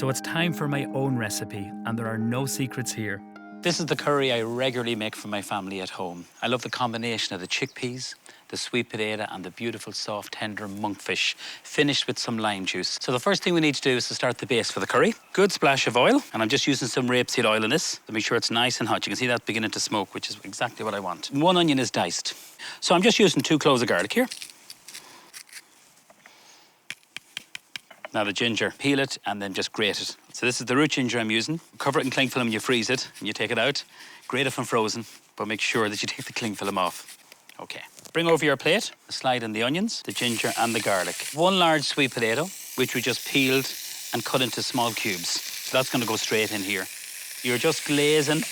So it's time for my own recipe, and there are no secrets here. This is the curry I regularly make for my family at home. I love the combination of the chickpeas, the sweet potato and the beautiful soft tender monkfish, finished with some lime juice. So the first thing we need to do is to start the base for the curry. Good splash of oil, and I'm just using some rapeseed oil in this to make sure it's nice and hot. You can see that beginning to smoke, which is exactly what I want. 1 onion is diced. So I'm just using 2 cloves of garlic here. Now the ginger, peel it and then just grate it. So this is the root ginger I'm using. Cover it in cling film and you freeze it and you take it out. Grate it from frozen, but make sure that you take the cling film off. Okay. Bring over your plate, slide in the onions, the ginger and the garlic. 1 large sweet potato, which we just peeled and cut into small cubes. So that's going to go straight in here. You're just glazing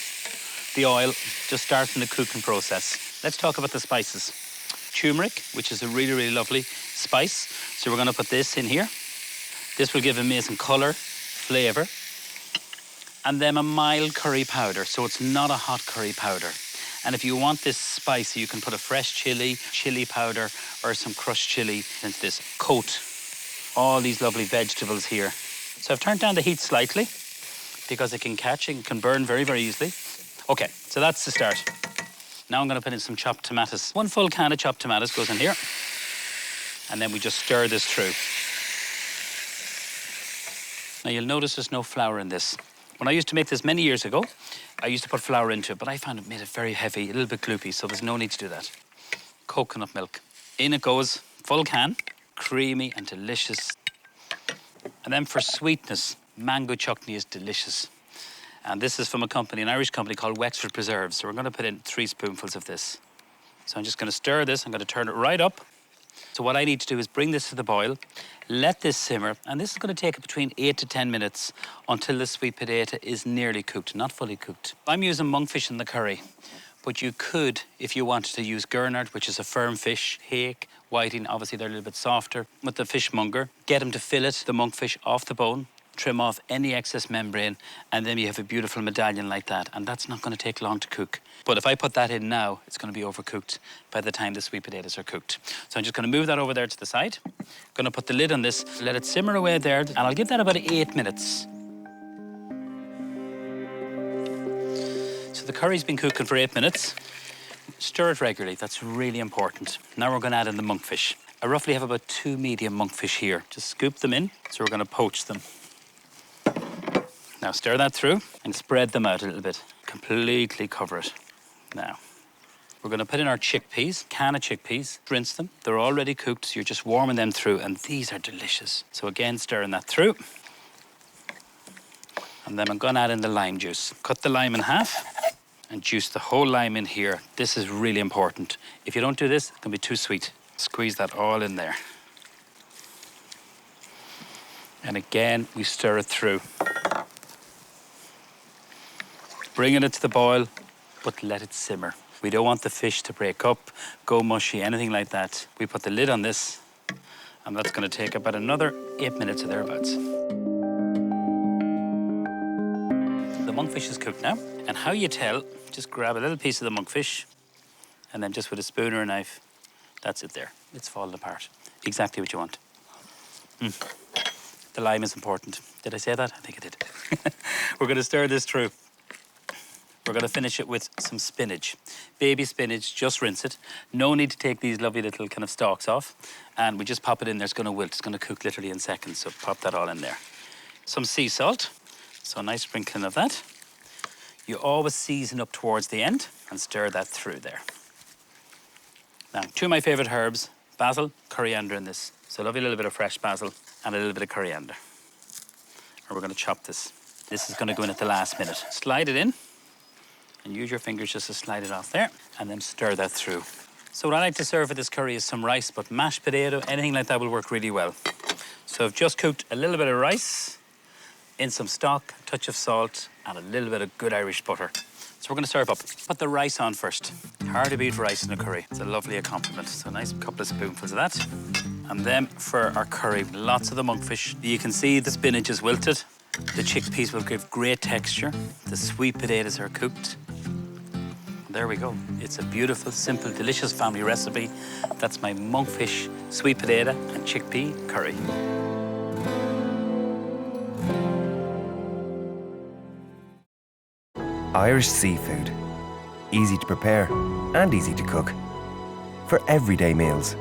the oil, just starting the cooking process. Let's talk about the spices. Turmeric, which is a really, really lovely spice. So we're going to put this in here. This will give amazing colour, flavour. And then a mild curry powder, so it's not a hot curry powder. And if you want this spicy, you can put a fresh chilli powder, or some crushed chilli into this. Coat all these lovely vegetables here. So I've turned down the heat slightly because it can catch and can burn very, very easily. Okay, so that's the start. Now I'm going to put in some chopped tomatoes. 1 full can of chopped tomatoes goes in here. And then we just stir this through. Now you'll notice there's no flour in this. When I used to make this many years ago, I used to put flour into it, but I found it made it very heavy, a little bit gloopy, so there's no need to do that. Coconut milk. In it goes, full can, creamy and delicious. And then for sweetness, mango chutney is delicious. And this is from a company, an Irish company called Wexford Preserves. So we're going to put in 3 spoonfuls of this. So I'm just going to stir this, I'm going to turn it right up. So what I need to do is bring this to the boil, let this simmer, and this is going to take between 8 to 10 minutes until the sweet potato is nearly cooked, not fully cooked. I'm using monkfish in the curry, but you could, if you wanted to, use gurnard, which is a firm fish, hake, whiting, obviously they're a little bit softer. With the fishmonger, get him to fillet the monkfish off the bone, trim off any excess membrane, and then you have a beautiful medallion like that, and that's not going to take long to cook. But if I put that in now, it's going to be overcooked by the time the sweet potatoes are cooked. So I'm just going to move that over there to the side. Going to put the lid on this, let it simmer away there, and I'll give that about 8 minutes. So the curry's been cooking for 8 minutes. Stir it regularly, that's really important. Now we're going to add in the monkfish. I roughly have about 2 medium monkfish here. Just scoop them in, so we're going to poach them. Now stir that through and spread them out a little bit. Completely cover it. Now, we're going to put in our chickpeas, can of chickpeas, rinse them. They're already cooked, so you're just warming them through, and these are delicious. So again, stirring that through. And then I'm going to add in the lime juice. Cut the lime in half and juice the whole lime in here. This is really important. If you don't do this, it can be too sweet. Squeeze that all in there. And again, we stir it through. Bringing it to the boil, but let it simmer. We don't want the fish to break up, go mushy, anything like that. We put the lid on this, and that's going to take about another 8 minutes or thereabouts. The monkfish is cooked now, and how you tell, just grab a little piece of the monkfish, and then just with a spoon or a knife, that's it there. It's falling apart. Exactly what you want. The lime is important. Did I say that? I think I did. We're going to stir this through. We're going to finish it with some spinach. Baby spinach, just rinse it. No need to take these lovely little kind of stalks off. And we just pop it in there, it's going to wilt. It's going to cook literally in seconds, so pop that all in there. Some sea salt, so a nice sprinkling of that. You always season up towards the end and stir that through there. Now, 2 of my favourite herbs, basil, coriander in this. So a lovely little bit of fresh basil and a little bit of coriander. And we're going to chop this. This is going to go in at the last minute. Slide it in. And use your fingers just to slide it off there, and then stir that through. So what I like to serve with this curry is some rice, but mashed potato, anything like that will work really well. So I've just cooked a little bit of rice in some stock, a touch of salt, and a little bit of good Irish butter. So we're going to serve up. Put the rice on first. Hard to beat rice in a curry. It's a lovely accompaniment. So a nice couple of spoonfuls of that. And then for our curry, lots of the monkfish. You can see the spinach is wilted. The chickpeas will give great texture. The sweet potatoes are cooked. There we go. It's a beautiful, simple, delicious family recipe. That's my monkfish, sweet potato and chickpea curry. Irish seafood. Easy to prepare and easy to cook. For everyday meals.